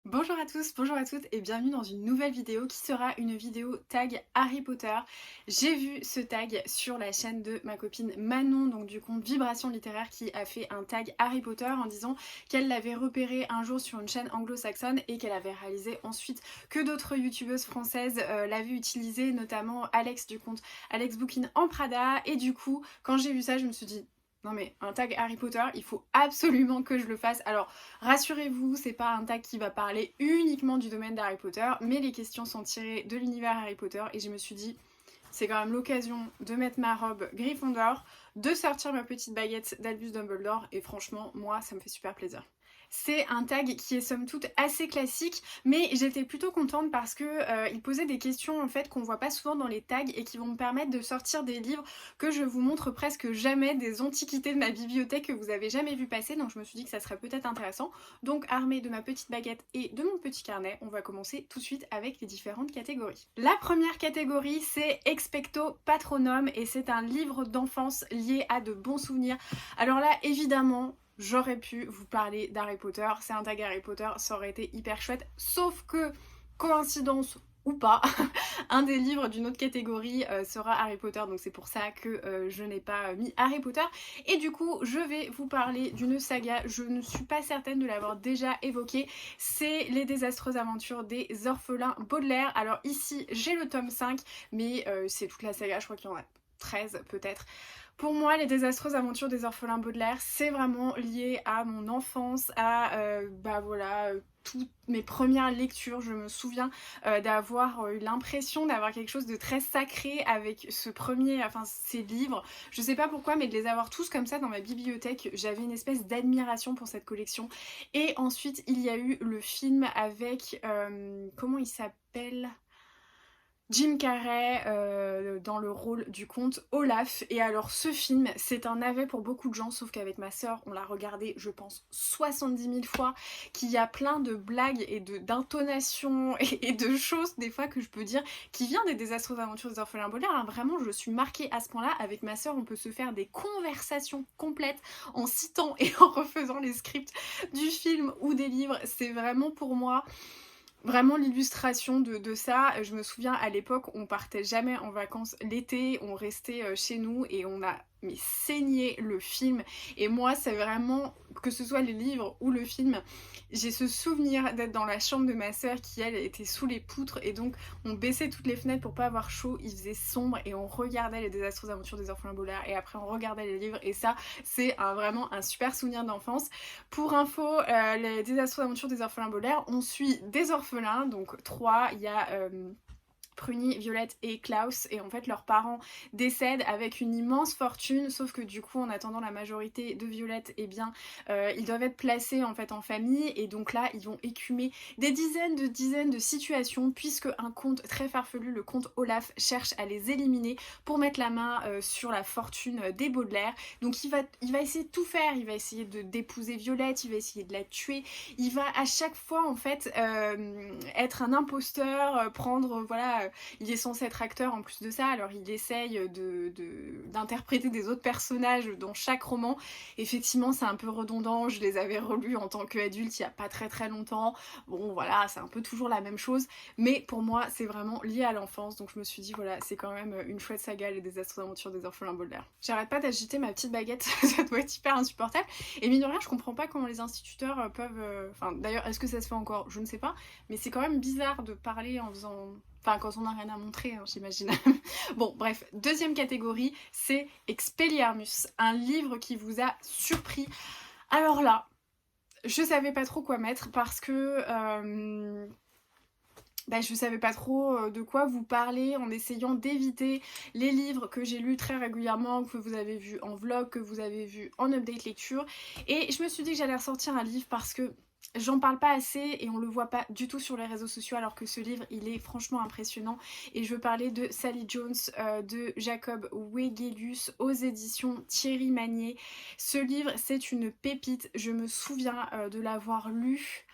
Bonjour à tous, bonjour à toutes et bienvenue dans une nouvelle vidéo qui sera une vidéo tag Harry Potter. J'ai vu ce tag sur la chaîne de ma copine Manon, donc du compte Vibration Littéraire, qui a fait un tag Harry Potter en disant qu'elle l'avait repéré un jour sur une chaîne anglo-saxonne et qu'elle avait réalisé ensuite que d'autres youtubeuses françaises l'avaient utilisé, notamment Alex du compte Alex Bookin en Prada. Et du coup, quand j'ai vu ça, je me suis dit non mais un tag Harry Potter, il faut absolument que je le fasse. Alors rassurez-vous, c'est pas un tag qui va parler uniquement du domaine d'Harry Potter, mais les questions sont tirées de l'univers Harry Potter et je me suis dit c'est quand même l'occasion de mettre ma robe Gryffondor, de sortir ma petite baguette d'Albus Dumbledore et franchement, moi, ça me fait super plaisir. C'est un tag qui est somme toute assez classique, mais j'étais plutôt contente parce que il posait des questions en fait qu'on voit pas souvent dans les tags et qui vont me permettre de sortir des livres que je vous montre presque jamais, des antiquités de ma bibliothèque que vous avez jamais vu passer, donc je me suis dit que ça serait peut-être intéressant. Donc armée de ma petite baguette et de mon petit carnet, on va commencer tout de suite avec les différentes catégories. La première catégorie, c'est Expecto Patronum et c'est un livre d'enfance lié à de bons souvenirs. Alors là, évidemment, j'aurais pu vous parler d'Harry Potter, c'est un tag Harry Potter, ça aurait été hyper chouette, sauf que, coïncidence ou pas, un des livres d'une autre catégorie sera Harry Potter, donc c'est pour ça que je n'ai pas mis Harry Potter. Et du coup, je vais vous parler d'une saga, je ne suis pas certaine de l'avoir déjà évoquée, c'est Les désastreuses aventures des orphelins Baudelaire. Alors ici, j'ai le tome 5, mais c'est toute la saga, je crois qu'il y en a 13 peut-être. Pour moi, Les désastreuses aventures des orphelins Baudelaire, c'est vraiment lié à mon enfance, à bah voilà, toutes mes premières lectures. Je me souviens d'avoir eu l'impression d'avoir quelque chose de très sacré avec ce premier, enfin ces livres. Je sais pas pourquoi, mais de les avoir tous comme ça dans ma bibliothèque, j'avais une espèce d'admiration pour cette collection. Et ensuite, il y a eu le film avec, comment il s'appelle ? Jim Carrey dans le rôle du comte Olaf. Et alors ce film, c'est un navet pour beaucoup de gens, sauf qu'avec ma sœur, on l'a regardé, je pense, 70 000 fois, qu'il y a plein de blagues et d'intonations et de choses, des fois, que je peux dire, qui vient des désastreuses aventures des orphelins Baudelaire. Hein, vraiment, je suis marquée à ce point-là. Avec ma sœur, on peut se faire des conversations complètes en citant et en refaisant les scripts du film ou des livres. C'est vraiment pour moi vraiment l'illustration de ça. Je me souviens à l'époque, on partait jamais en vacances l'été, on restait chez nous et on a saigné le film. Et moi, c'est vraiment, que ce soit les livres ou le film, j'ai ce souvenir d'être dans la chambre de ma sœur qui, elle, était sous les poutres et donc on baissait toutes les fenêtres pour pas avoir chaud, il faisait sombre et on regardait les désastreuses aventures des orphelins Baudelaire et après on regardait les livres et ça, c'est vraiment un super souvenir d'enfance. Pour info, les désastreuses aventures des orphelins Baudelaire, on suit des orphelins, donc trois, il y a Pruny, Violette et Klaus, et en fait leurs parents décèdent avec une immense fortune, sauf que du coup en attendant la majorité de Violette, eh bien ils doivent être placés en fait en famille, et donc là ils vont écumer des dizaines de situations, puisque un comte très farfelu, le comte Olaf, cherche à les éliminer pour mettre la main sur la fortune des Baudelaire. Donc il va essayer de tout faire, il va essayer d'épouser Violette, il va essayer de la tuer, il va à chaque fois en fait être un imposteur, prendre voilà, il est censé être acteur en plus de ça, alors il essaye d'interpréter des autres personnages dans chaque roman. Effectivement, c'est un peu redondant, je les avais relus en tant qu'adulte il y a pas très longtemps. Bon voilà, c'est un peu toujours la même chose, mais pour moi c'est vraiment lié à l'enfance, donc je me suis dit voilà, c'est quand même une chouette saga, Les désastreuses aventures des orphelins Baudelaire. J'arrête pas d'agiter ma petite baguette, ça doit être hyper insupportable. Et mine de rien, je comprends pas comment les instituteurs peuvent... Enfin, d'ailleurs, est-ce que ça se fait encore? Je ne sais pas. Mais c'est quand même bizarre de parler en faisant... Enfin, quand on n'a rien à montrer, hein, j'imagine. Bon, bref. Deuxième catégorie, c'est Expelliarmus. Un livre qui vous a surpris. Alors là, je savais pas trop quoi mettre parce que... je savais pas trop de quoi vous parler en essayant d'éviter les livres que j'ai lus très régulièrement, que vous avez vus en vlog, que vous avez vus en update lecture. Et je me suis dit que j'allais ressortir un livre parce que j'en parle pas assez et on le voit pas du tout sur les réseaux sociaux, alors que ce livre il est franchement impressionnant. Et je veux parler de Sally Jones de Jacob Wegelius aux éditions Thierry Magnier. Ce livre c'est une pépite, je me souviens de l'avoir lu.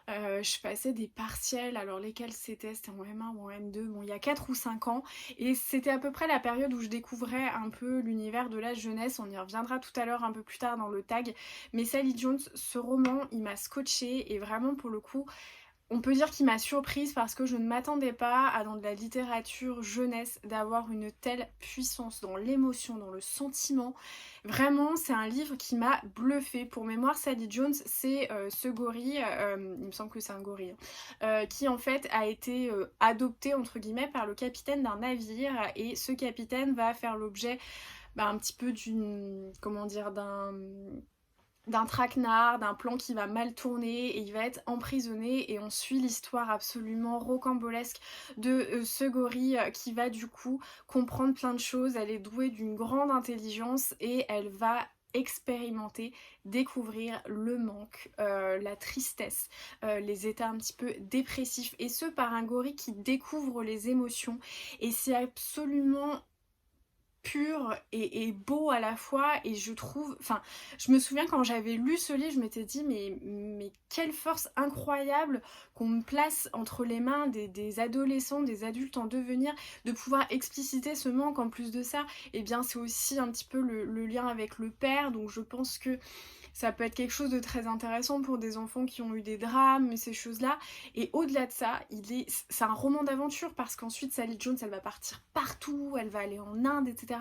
Je passais des partiels, alors lesquels c'était en M1 ou en M2, bon il y a 4 ou 5 ans, et c'était à peu près la période où je découvrais un peu l'univers de la jeunesse, on y reviendra tout à l'heure un peu plus tard dans le tag, mais Sally Jones, ce roman il m'a scotché et vraiment pour le coup On peut dire qu'il m'a surprise parce que je ne m'attendais pas à dans de la littérature jeunesse d'avoir une telle puissance dans l'émotion, dans le sentiment. Vraiment, c'est un livre qui m'a bluffée. Pour mémoire, Sally Jones, c'est ce gorille, il me semble que c'est un gorille, qui en fait a été adopté entre guillemets par le capitaine d'un navire et ce capitaine va faire l'objet un petit peu d'une, comment dire, d'un traquenard, d'un plan qui va mal tourner et il va être emprisonné et on suit l'histoire absolument rocambolesque de ce gorille qui va du coup comprendre plein de choses. Elle est douée d'une grande intelligence et elle va expérimenter, découvrir le manque, la tristesse, les états un petit peu dépressifs et ce par un gorille qui découvre les émotions et c'est absolument pur et beau à la fois et je trouve, enfin je me souviens quand j'avais lu ce livre je m'étais dit mais quelle force incroyable qu'on me place entre les mains des adolescents, des adultes en devenir, de pouvoir expliciter ce manque. En plus de ça, et bien c'est aussi un petit peu le lien avec le père, donc je pense que ça peut être quelque chose de très intéressant pour des enfants qui ont eu des drames et ces choses-là. Et au-delà de ça, c'est un roman d'aventure parce qu'ensuite Sally Jones, elle va partir partout, elle va aller en Inde, etc.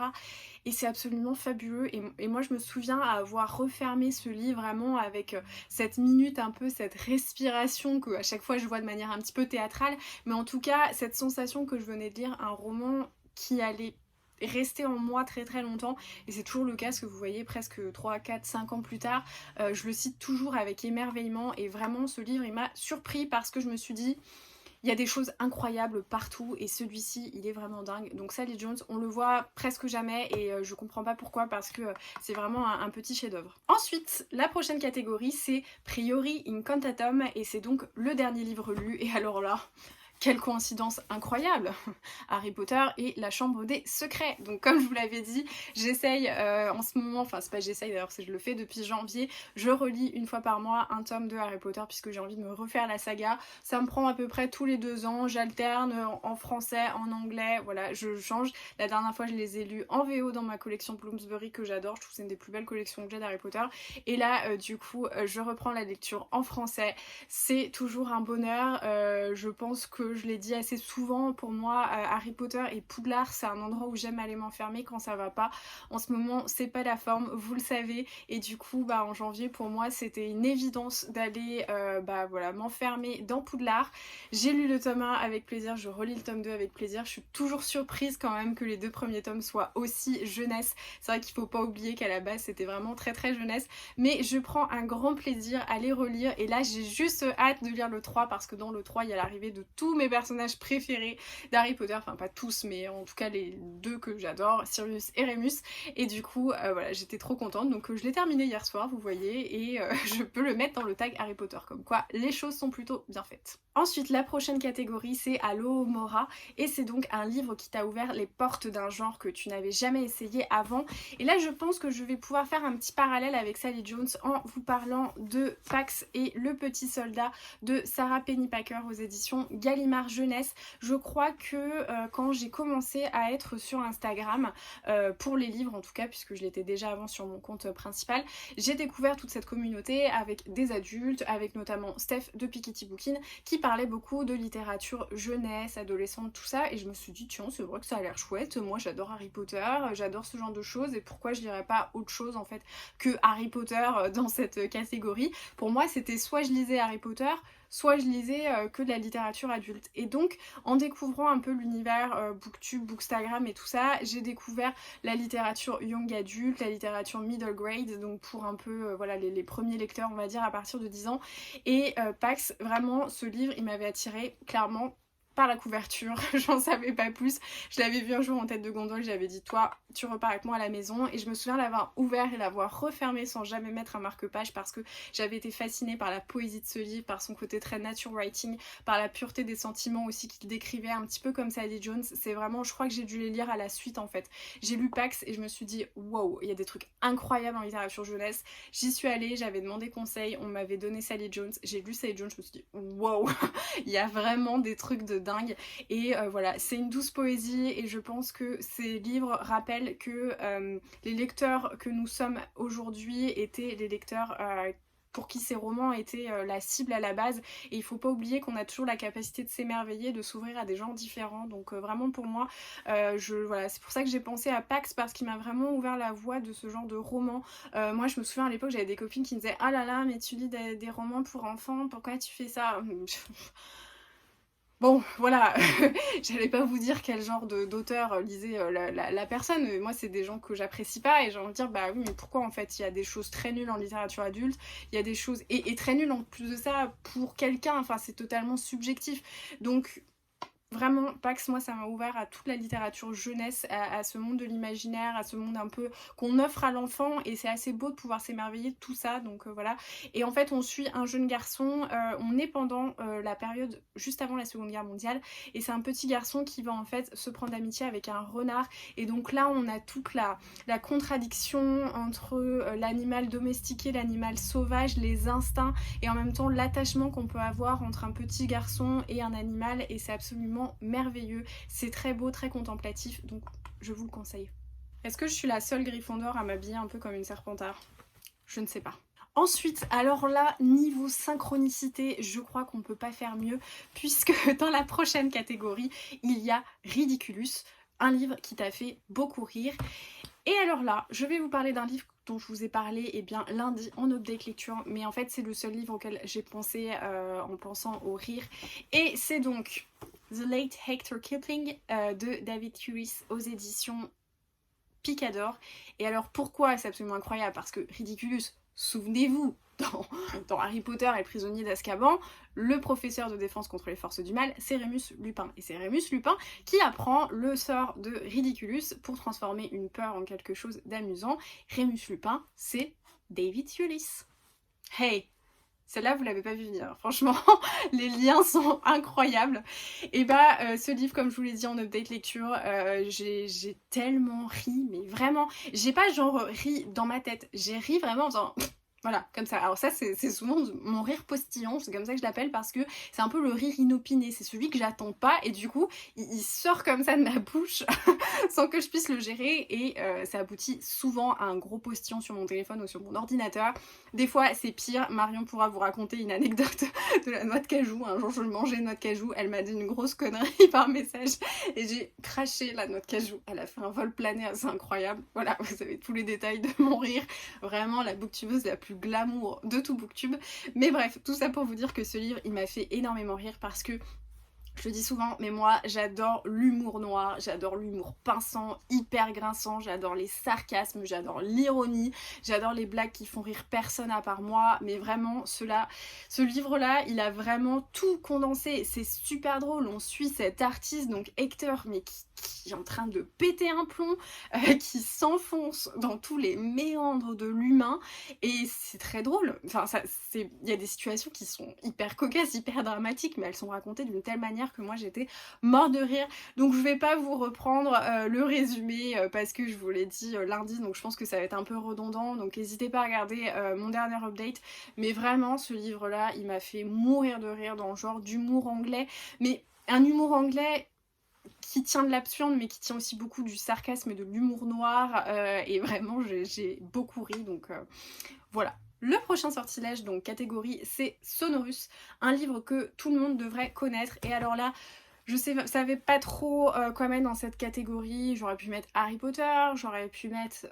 Et c'est absolument fabuleux. Et moi, je me souviens avoir refermé ce livre vraiment avec cette minute, un peu cette respiration que à chaque fois je vois de manière un petit peu théâtrale. Mais en tout cas, cette sensation que je venais de lire un roman qui allait rester en moi très très longtemps et c'est toujours le cas, ce que vous voyez presque 3, 4, 5 ans plus tard, je le cite toujours avec émerveillement et vraiment ce livre il m'a surpris parce que je me suis dit il y a des choses incroyables partout et celui-ci il est vraiment dingue. Donc Sally Jones on le voit presque jamais et je comprends pas pourquoi parce que c'est vraiment un petit chef-d'œuvre. Ensuite la prochaine catégorie c'est Priori Incantatum et c'est donc le dernier livre lu et alors là quelle coïncidence incroyable! Harry Potter et la chambre des secrets. Donc comme je vous l'avais dit, j'essaye en ce moment, enfin c'est pas j'essaye d'ailleurs, c'est je le fais depuis janvier, je relis une fois par mois un tome de Harry Potter puisque j'ai envie de me refaire la saga. Ça me prend à peu près tous les 2 ans, j'alterne en français, en anglais, voilà, je change. La dernière fois je les ai lus en VO dans ma collection Bloomsbury que j'adore, je trouve que c'est une des plus belles collections que j'ai d'Harry Potter. Et là du coup je reprends la lecture en français, c'est toujours un bonheur, je pense que je l'ai dit assez souvent, pour moi Harry Potter et Poudlard c'est un endroit où j'aime aller m'enfermer quand ça va pas. En ce moment c'est pas la forme, vous le savez, et du coup en janvier pour moi c'était une évidence d'aller voilà, m'enfermer dans Poudlard. J'ai lu le tome 1 avec plaisir, je relis le tome 2 avec plaisir, je suis toujours surprise quand même que les 2 premiers tomes soient aussi jeunesse. C'est vrai qu'il faut pas oublier qu'à la base c'était vraiment très très jeunesse, mais je prends un grand plaisir à les relire et là j'ai juste hâte de lire le 3 parce que dans le 3 il y a l'arrivée de tous mes personnages préférés d'Harry Potter, enfin pas tous mais en tout cas les 2 que j'adore, Sirius et Remus, et du coup voilà j'étais trop contente, donc je l'ai terminé hier soir vous voyez, et je peux le mettre dans le tag Harry Potter, comme quoi les choses sont plutôt bien faites. Ensuite la prochaine catégorie c'est Alohomora et c'est donc un livre qui t'a ouvert les portes d'un genre que tu n'avais jamais essayé avant, et là je pense que je vais pouvoir faire un petit parallèle avec Sally Jones en vous parlant de Pax et le petit soldat de Sarah Pennypacker aux éditions Gallimard Jeunesse. Je crois que quand j'ai commencé à être sur Instagram, pour les livres en tout cas, puisque je l'étais déjà avant sur mon compte principal, j'ai découvert toute cette communauté avec des adultes, avec notamment Steph de Piketty Bookin, qui parlait beaucoup de littérature jeunesse, adolescente, tout ça, et je me suis dit tiens c'est vrai que ça a l'air chouette, moi j'adore Harry Potter, j'adore ce genre de choses, et pourquoi je lirais pas autre chose en fait que Harry Potter dans cette catégorie. Pour moi c'était soit je lisais Harry Potter, soit je lisais que de la littérature adulte. Et donc en découvrant un peu l'univers Booktube, Bookstagram et tout ça, j'ai découvert la littérature young adulte, la littérature middle grade, donc pour un peu voilà les premiers lecteurs on va dire à partir de 10 ans. Et Pax, vraiment ce livre il m'avait attiré clairement par la couverture, j'en savais pas plus. Je l'avais vu un jour en tête de gondole, j'avais dit toi tu repars avec moi à la maison, et je me souviens l'avoir ouvert et l'avoir refermé sans jamais mettre un marque-page parce que j'avais été fascinée par la poésie de ce livre, par son côté très nature writing, par la pureté des sentiments aussi qu'il décrivait un petit peu comme Sally Jones. C'est vraiment, je crois que j'ai dû les lire à la suite en fait. J'ai lu Pax et je me suis dit wow, il y a des trucs incroyables en littérature jeunesse. J'y suis allée, j'avais demandé conseil, on m'avait donné Sally Jones, j'ai lu Sally Jones, je me suis dit wow, il y a vraiment des trucs de dingue. Et voilà, c'est une douce poésie et je pense que ces livres rappellent que les lecteurs que nous sommes aujourd'hui étaient les lecteurs pour qui ces romans étaient la cible à la base, et il faut pas oublier qu'on a toujours la capacité de s'émerveiller, de s'ouvrir à des gens différents, donc vraiment pour moi, voilà, c'est pour ça que j'ai pensé à Pax, parce qu'il m'a vraiment ouvert la voie de ce genre de roman. Moi je me souviens à l'époque, j'avais des copines qui me disaient « Ah là là, mais tu lis des romans pour enfants, pourquoi tu fais ça ?» Bon, voilà, j'allais pas vous dire quel genre d'auteur lisait la personne, mais moi c'est des gens que j'apprécie pas, et j'ai envie de dire bah oui, mais pourquoi en fait il y a des choses très nulles en littérature adulte, il y a des choses, et très nulles en plus de ça pour quelqu'un, enfin c'est totalement subjectif, donc vraiment, Pax, moi, ça m'a ouvert à toute la littérature jeunesse, à ce monde de l'imaginaire, à ce monde un peu qu'on offre à l'enfant, et c'est assez beau de pouvoir s'émerveiller de tout ça, donc voilà. Et en fait, on suit un jeune garçon, on est pendant la période juste avant la Seconde Guerre mondiale, et c'est un petit garçon qui va en fait se prendre d'amitié avec un renard, et donc là, on a toute la contradiction entre l'animal domestiqué, l'animal sauvage, les instincts, et en même temps l'attachement qu'on peut avoir entre un petit garçon et un animal, et c'est absolument merveilleux, c'est très beau, très contemplatif, donc je vous le conseille. Est-ce que je suis la seule Gryffondor à m'habiller un peu comme une Serpentard? Je ne sais pas. Ensuite, alors là, niveau synchronicité, je crois qu'on ne peut pas faire mieux, puisque dans la prochaine catégorie, il y a Ridiculous, un livre qui t'a fait beaucoup rire. Et alors là, je vais vous parler d'un livre dont je vous ai parlé lundi en update lecture, mais en fait c'est le seul livre auquel j'ai pensé en pensant au rire, et c'est donc The Late Hector Kipling de David Lewis aux éditions Picador. Et alors pourquoi c'est absolument incroyable? Parce que Ridiculous, souvenez-vous, dans Harry Potter et le prisonnier d'Azkaban, le professeur de défense contre les forces du mal, c'est Rémus Lupin. Et c'est Rémus Lupin qui apprend le sort de Ridiculous pour transformer une peur en quelque chose d'amusant. Rémus Lupin, c'est David Lewis. Hey! Celle-là, vous l'avez pas vu venir. Franchement, les liens sont incroyables. Et bah, ce livre, comme je vous l'ai dit en update lecture, j'ai tellement ri, mais vraiment, j'ai pas genre ri dans ma tête, j'ai ri vraiment en faisant... Voilà, comme ça. Alors ça, c'est souvent mon rire postillon, c'est comme ça que je l'appelle, parce que c'est un peu le rire inopiné, c'est celui que j'attends pas, et du coup, il sort comme ça de ma bouche, sans que je puisse le gérer, et ça aboutit souvent à un gros postillon sur mon téléphone ou sur mon ordinateur. Des fois, c'est pire, Marion pourra vous raconter une anecdote de la noix de cajou. Un jour, je mangeais une noix de cajou, elle m'a dit une grosse connerie par message, et j'ai craché la noix de cajou. Elle a fait un vol plané assez incroyable. Voilà, vous avez tous les détails de mon rire. Vraiment, la booktubeuse la plus glamour de tout booktube. Mais bref, tout ça pour vous dire que ce livre, il m'a fait énormément rire, parce que je le dis souvent, mais moi j'adore l'humour noir, j'adore l'humour pinçant, hyper grinçant, j'adore les sarcasmes, j'adore l'ironie, j'adore les blagues qui font rire personne à part moi, mais vraiment ce livre-là, il a vraiment tout condensé, c'est super drôle, on suit cet artiste, donc Hector, mais qui est en train de péter un plomb, qui s'enfonce dans tous les méandres de l'humain, et c'est très drôle, enfin il y a des situations qui sont hyper cocasses, hyper dramatiques, mais elles sont racontées d'une telle manière que moi j'étais mort de rire. Donc je vais pas vous reprendre le résumé parce que je vous l'ai dit lundi, donc je pense que ça va être un peu redondant, donc n'hésitez pas à regarder mon dernier update, mais vraiment ce livre là il m'a fait mourir de rire dans le genre d'humour anglais, mais un humour anglais qui tient de l'absurde mais qui tient aussi beaucoup du sarcasme et de l'humour noir, et vraiment j'ai beaucoup ri, donc voilà. Le prochain sortilège, donc catégorie, c'est Sonorus, un livre que tout le monde devrait connaître. Et alors là, je savais pas trop quoi mettre dans cette catégorie. J'aurais pu mettre Harry Potter, j'aurais pu mettre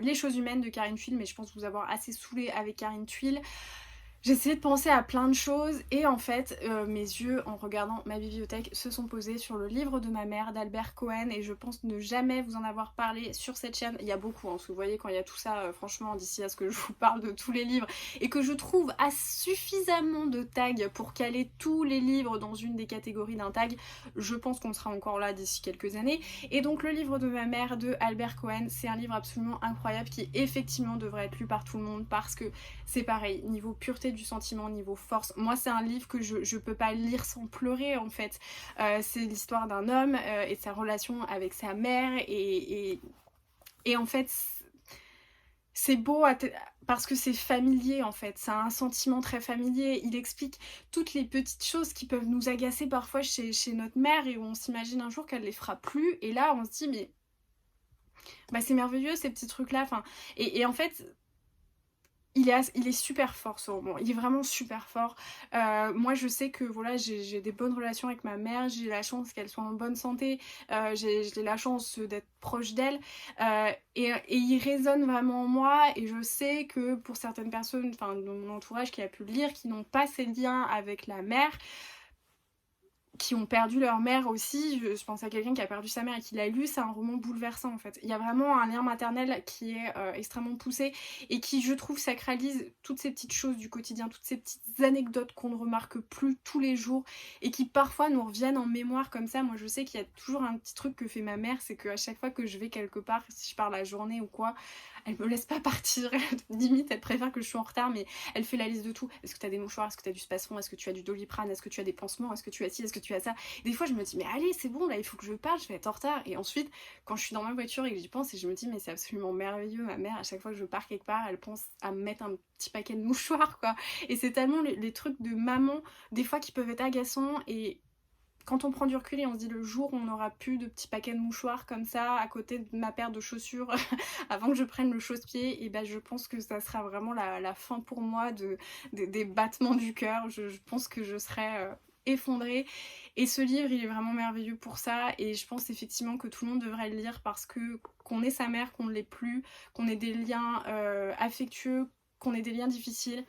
Les choses humaines de Karine Thuil, mais je pense vous avoir assez saoulé avec Karine Thuil. J'ai essayé de penser à plein de choses, et en fait mes yeux, en regardant ma bibliothèque, se sont posés sur le livre de ma mère d'Albert Cohen, et je pense ne jamais vous en avoir parlé sur cette chaîne. Il y a beaucoup, hein, parce que vous voyez quand il y a tout ça, franchement d'ici à ce que je vous parle de tous les livres et que je trouve à suffisamment de tags pour caler tous les livres dans une des catégories d'un tag, je pense qu'on sera encore là d'ici quelques années. Et donc le livre de ma mère de Albert Cohen, c'est un livre absolument incroyable qui effectivement devrait être lu par tout le monde, parce que c'est pareil, niveau pureté du sentiment, niveau force, moi c'est un livre que je peux pas lire sans pleurer en fait. C'est l'histoire d'un homme et de sa relation avec sa mère, et en fait c'est beau parce que c'est familier en fait, c'est un sentiment très familier. Il explique toutes les petites choses qui peuvent nous agacer parfois chez notre mère, et où on s'imagine un jour qu'elle les fera plus, et là on se dit mais bah c'est merveilleux ces petits trucs là, enfin, et en fait il est super fort ce roman, il est vraiment super fort. Moi je sais que voilà, j'ai des bonnes relations avec ma mère, j'ai la chance qu'elle soit en bonne santé, j'ai la chance d'être proche d'elle, et il résonne vraiment en moi, et je sais que pour certaines personnes, enfin dans mon entourage qui a pu le lire, qui n'ont pas ces liens avec la mère, qui ont perdu leur mère aussi, je pense à quelqu'un qui a perdu sa mère et qui l'a lu, c'est un roman bouleversant en fait. Il y a vraiment un lien maternel qui est extrêmement poussé et qui, je trouve, sacralise toutes ces petites choses du quotidien, toutes ces petites anecdotes qu'on ne remarque plus tous les jours et qui parfois nous reviennent en mémoire comme ça. Moi je sais qu'il y a toujours un petit truc que fait ma mère, c'est qu'à chaque fois que je vais quelque part, si je pars la journée ou quoi, elle me laisse pas partir, limite elle préfère que je sois en retard, mais elle fait la liste de tout. Est-ce que tu as des mouchoirs, est-ce que tu as du spasfon, est-ce que tu as du Doliprane, est-ce que tu as des pansements, est-ce que tu as ci, est-ce que tu as ça. Des fois je me dis mais allez c'est bon là, il faut que je parte, je vais être en retard. Et ensuite quand je suis dans ma voiture et que j'y pense, et je me dis mais c'est absolument merveilleux, ma mère à chaque fois que je pars quelque part, elle pense à me mettre un petit paquet de mouchoirs quoi. Et c'est tellement les trucs de maman des fois qui peuvent être agaçants, et quand on prend du recul et on se dit le jour où on n'aura plus de petits paquets de mouchoirs comme ça à côté de ma paire de chaussures avant que je prenne le chausse-pied, et ben je pense que ça sera vraiment la fin pour moi des battements du cœur. Je pense que je serai effondrée. Et ce livre il est vraiment merveilleux pour ça, et je pense effectivement que tout le monde devrait le lire parce que qu'on ait sa mère, qu'on ne l'ait plus, qu'on ait des liens affectueux, qu'on ait des liens difficiles,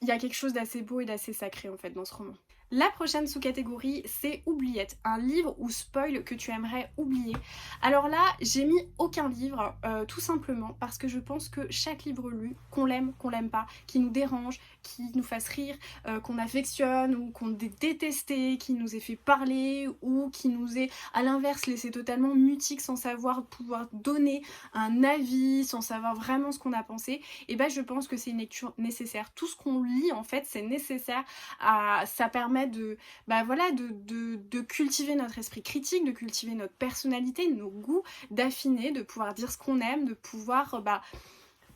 il y a quelque chose d'assez beau et d'assez sacré en fait dans ce roman. La prochaine sous-catégorie, c'est oubliette, un livre ou spoil que tu aimerais oublier. Alors là, j'ai mis aucun livre, tout simplement parce que je pense que chaque livre lu, qu'on l'aime pas, qui nous dérange, qui nous fasse rire, qu'on affectionne ou qu'on ait détesté, qui nous ait fait parler ou qui nous ait à l'inverse laissé totalement mutique sans savoir pouvoir donner un avis, sans savoir vraiment ce qu'on a pensé, et ben je pense que c'est une lecture nécessaire. Tout ce qu'on lit en fait c'est nécessaire, ça permet de cultiver notre esprit critique, de cultiver notre personnalité, nos goûts, d'affiner, de pouvoir dire ce qu'on aime, de pouvoir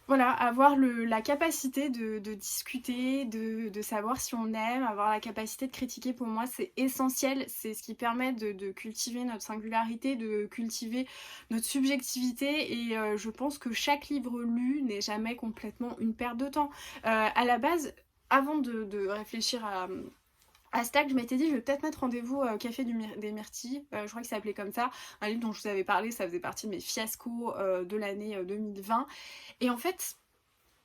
voilà, avoir la capacité de discuter, de savoir si on aime, avoir la capacité de critiquer. Pour moi c'est essentiel, c'est ce qui permet de cultiver notre singularité, de cultiver notre subjectivité, et je pense que chaque livre lu n'est jamais complètement une perte de temps. À la base, avant de réfléchir à Stack, je m'étais dit je vais peut-être mettre rendez-vous Café des Myrtilles, je crois que ça s'appelait comme ça, un livre dont je vous avais parlé, ça faisait partie de mes fiascos de l'année 2020. Et en fait,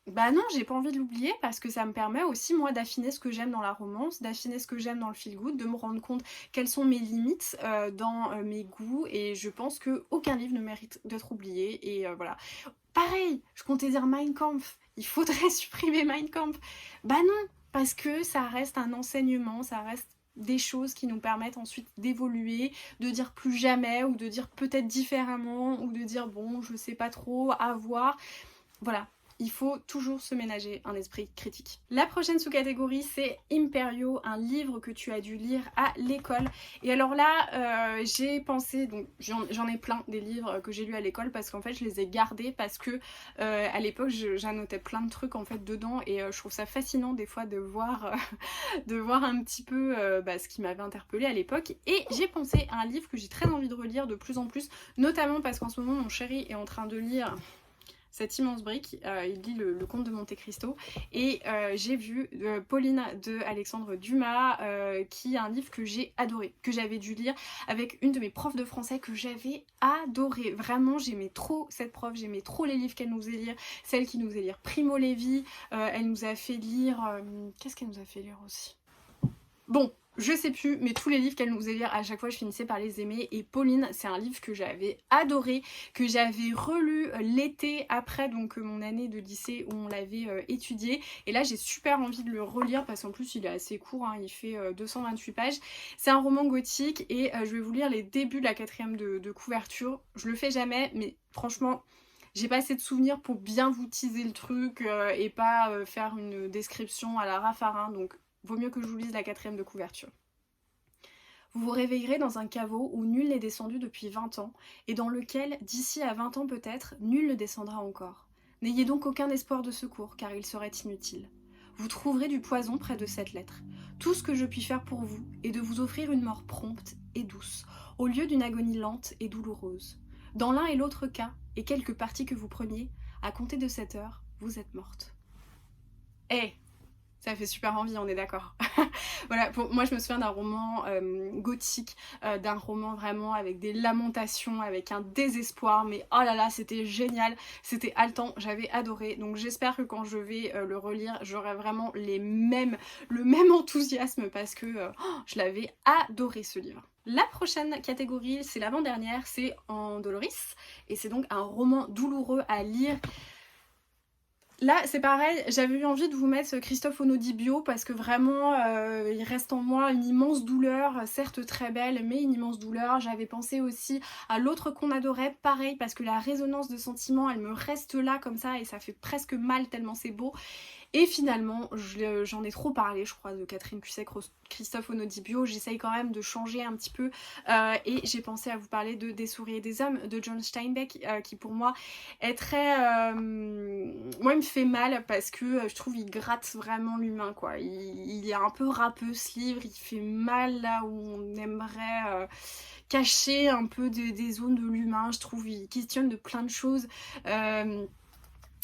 bah non, j'ai pas envie de l'oublier parce que ça me permet aussi moi d'affiner ce que j'aime dans la romance, d'affiner ce que j'aime dans le feel good, de me rendre compte quelles sont mes limites dans mes goûts, et je pense que aucun livre ne mérite d'être oublié. Et voilà. Pareil, je comptais dire Mein Kampf, il faudrait supprimer Mein Kampf. Bah non, parce que ça reste un enseignement, ça reste des choses qui nous permettent ensuite d'évoluer, de dire plus jamais, ou de dire peut-être différemment, ou de dire bon je sais pas trop, à voir. Voilà, il faut toujours se ménager un esprit critique. La prochaine sous-catégorie c'est Imperio, un livre que tu as dû lire à l'école. Et alors là j'ai pensé, donc j'en ai plein des livres que j'ai lus à l'école parce qu'en fait je les ai gardés parce que à l'époque j'annotais plein de trucs en fait dedans, et je trouve ça fascinant des fois de voir de voir un petit peu ce qui m'avait interpellée à l'époque. Et j'ai pensé à un livre que j'ai très envie de relire de plus en plus, notamment parce qu'en ce moment mon chéri est en train de lire cette immense brique, il lit le Comte de Monte Cristo, et j'ai vu Pauline de Alexandre Dumas, qui est un livre que j'ai adoré, que j'avais dû lire avec une de mes profs de français que j'avais adoré. Vraiment j'aimais trop cette prof, j'aimais trop les livres qu'elle nous faisait lire, celle qui nous faisait lire Primo Levi, elle nous a fait lire... qu'est-ce qu'elle nous a fait lire aussi? Bon, je sais plus, mais tous les livres qu'elle nous faisait lire, à chaque fois je finissais par les aimer. Et Pauline, c'est un livre que j'avais adoré, que j'avais relu l'été après donc mon année de lycée où on l'avait étudié. Et là j'ai super envie de le relire parce qu'en plus il est assez court, hein, il fait 228 pages. C'est un roman gothique, et je vais vous lire les débuts de la 4e de couverture. Je le fais jamais, mais franchement... j'ai pas assez de souvenirs pour bien vous teaser le truc et pas faire une description à la Raffarin, donc vaut mieux que je vous lise la 4e de couverture. Vous vous réveillerez dans un caveau où nul n'est descendu depuis 20 ans, et dans lequel, d'ici à 20 ans peut-être, nul ne descendra encore. N'ayez donc aucun espoir de secours, car il serait inutile. Vous trouverez du poison près de cette lettre. Tout ce que je puis faire pour vous est de vous offrir une mort prompte et douce, au lieu d'une agonie lente et douloureuse. Dans l'un et l'autre cas, et quelque parti que vous preniez, à compter de cette heure, vous êtes morte. Eh, ça fait super envie, on est d'accord. Voilà, moi je me souviens d'un roman gothique, d'un roman vraiment avec des lamentations, avec un désespoir, mais oh là là, c'était génial, c'était haletant, j'avais adoré. Donc j'espère que quand je vais le relire, j'aurai vraiment le même enthousiasme parce que je l'avais adoré ce livre. La prochaine catégorie, c'est l'avant-dernière, c'est Andoloris, et c'est donc un roman douloureux à lire. Là, c'est pareil, j'avais eu envie de vous mettre Christophe Onodibio parce que vraiment, il reste en moi une immense douleur, certes très belle, mais une immense douleur. J'avais pensé aussi à L'autre qu'on adorait, pareil, parce que la résonance de sentiments, elle me reste là comme ça et ça fait presque mal tellement c'est beau. Et finalement, j'en ai trop parlé, je crois, de Catherine Cusset, Christophe Onodibio. J'essaye quand même de changer un petit peu. Et j'ai pensé à vous parler de Des souris et des hommes de John Steinbeck, qui pour moi est très... Moi, il me fait mal parce que je trouve il gratte vraiment l'humain, quoi. Il est un peu râpeux, ce livre. Il fait mal là où on aimerait... cacher un peu des zones de l'humain. Je trouve il questionne de plein de choses.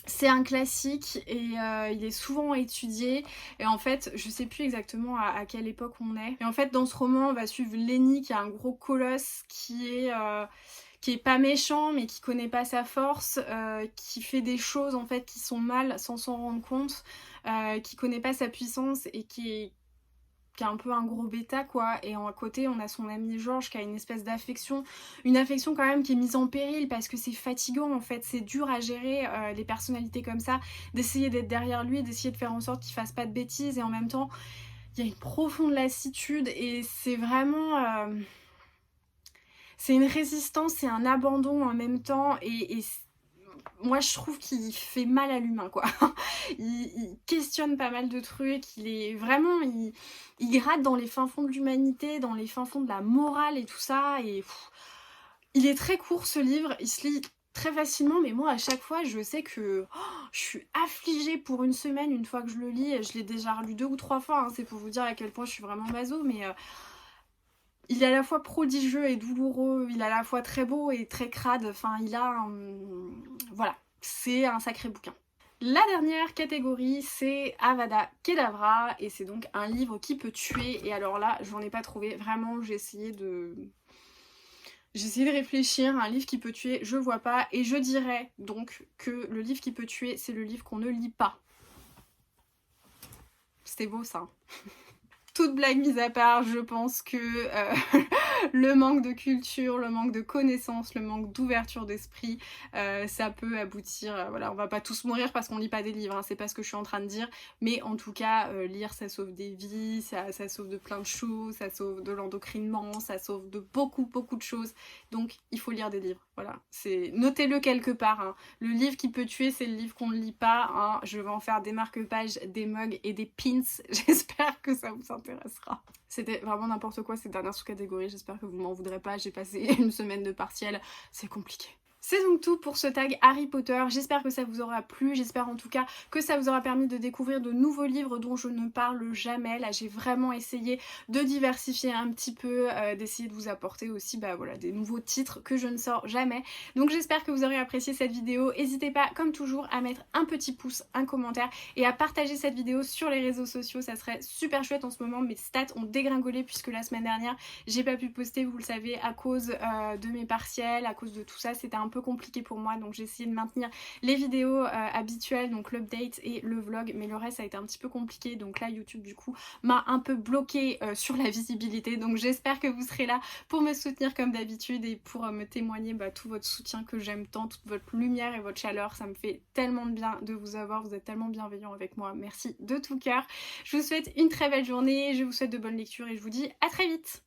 C'est un classique et il est souvent étudié et en fait je sais plus exactement à quelle époque on est. Et en fait dans ce roman on va suivre Lenny qui est un gros colosse qui est pas méchant mais qui connaît pas sa force, qui fait des choses en fait qui sont mal sans s'en rendre compte, qui connaît pas sa puissance et qui est un peu un gros bêta quoi, et à côté on a son ami Georges qui a une espèce d'affection, une affection quand même qui est mise en péril parce que c'est fatigant en fait, c'est dur à gérer les personnalités comme ça, d'essayer d'être derrière lui, d'essayer de faire en sorte qu'il fasse pas de bêtises et en même temps il y a une profonde lassitude et c'est vraiment... c'est une résistance, c'est un abandon en même temps et moi je trouve qu'il fait mal à l'humain quoi. Il questionne pas mal de trucs, il est vraiment, il gratte dans les fins fonds de l'humanité, dans les fins fonds de la morale et tout ça, et il est très court ce livre, il se lit très facilement, mais moi à chaque fois je sais que je suis affligée pour une semaine une fois que je le lis, je l'ai déjà relu 2 ou 3 fois, hein, c'est pour vous dire à quel point je suis vraiment maso, mais il est à la fois prodigieux et douloureux, il est à la fois très beau et très crade, enfin il a voilà, c'est un sacré bouquin. La dernière catégorie c'est Avada Kedavra et c'est donc un livre qui peut tuer et alors là j'en ai pas trouvé, vraiment j'ai essayé de réfléchir, un livre qui peut tuer, je vois pas et je dirais donc que le livre qui peut tuer c'est le livre qu'on ne lit pas. C'était beau ça. Toute blague mise à part, je pense que le manque de culture, le manque de connaissances, le manque d'ouverture d'esprit, ça peut aboutir... voilà, on va pas tous mourir parce qu'on lit pas des livres, hein, c'est pas ce que je suis en train de dire, mais en tout cas, lire ça sauve des vies, ça sauve de plein de choses, ça sauve de l'endocrinement, ça sauve de beaucoup de choses, donc il faut lire des livres, voilà. Notez-le quelque part, hein. Le livre qui peut tuer, c'est le livre qu'on ne lit pas, hein. Je vais en faire des marque-pages, des mugs et des pins, j'espère que ça vous intéressera. C'était vraiment n'importe quoi cette dernière sous-catégorie, j'espère que vous m'en voudrez pas, j'ai passé une semaine de partiel, c'est compliqué. C'est donc tout pour ce tag Harry Potter, j'espère que ça vous aura plu, j'espère en tout cas que ça vous aura permis de découvrir de nouveaux livres dont je ne parle jamais. Là j'ai vraiment essayé de diversifier un petit peu, d'essayer de vous apporter aussi voilà, des nouveaux titres que je ne sors jamais. Donc j'espère que vous aurez apprécié cette vidéo, n'hésitez pas comme toujours à mettre un petit pouce, un commentaire et à partager cette vidéo sur les réseaux sociaux, ça serait super chouette. En ce moment mes stats ont dégringolé puisque la semaine dernière j'ai pas pu poster, vous le savez, à cause de mes partiels, à cause de tout ça, c'était un peu compliqué pour moi, donc j'ai essayé de maintenir les vidéos habituelles, donc l'update et le vlog, mais le reste ça a été un petit peu compliqué, donc là YouTube du coup m'a un peu bloqué sur la visibilité, donc j'espère que vous serez là pour me soutenir comme d'habitude et pour me témoigner tout votre soutien que j'aime tant, toute votre lumière et votre chaleur, ça me fait tellement de bien de vous avoir, vous êtes tellement bienveillants avec moi, merci de tout cœur. Je vous souhaite une très belle journée, je vous souhaite de bonnes lectures et je vous dis à très vite.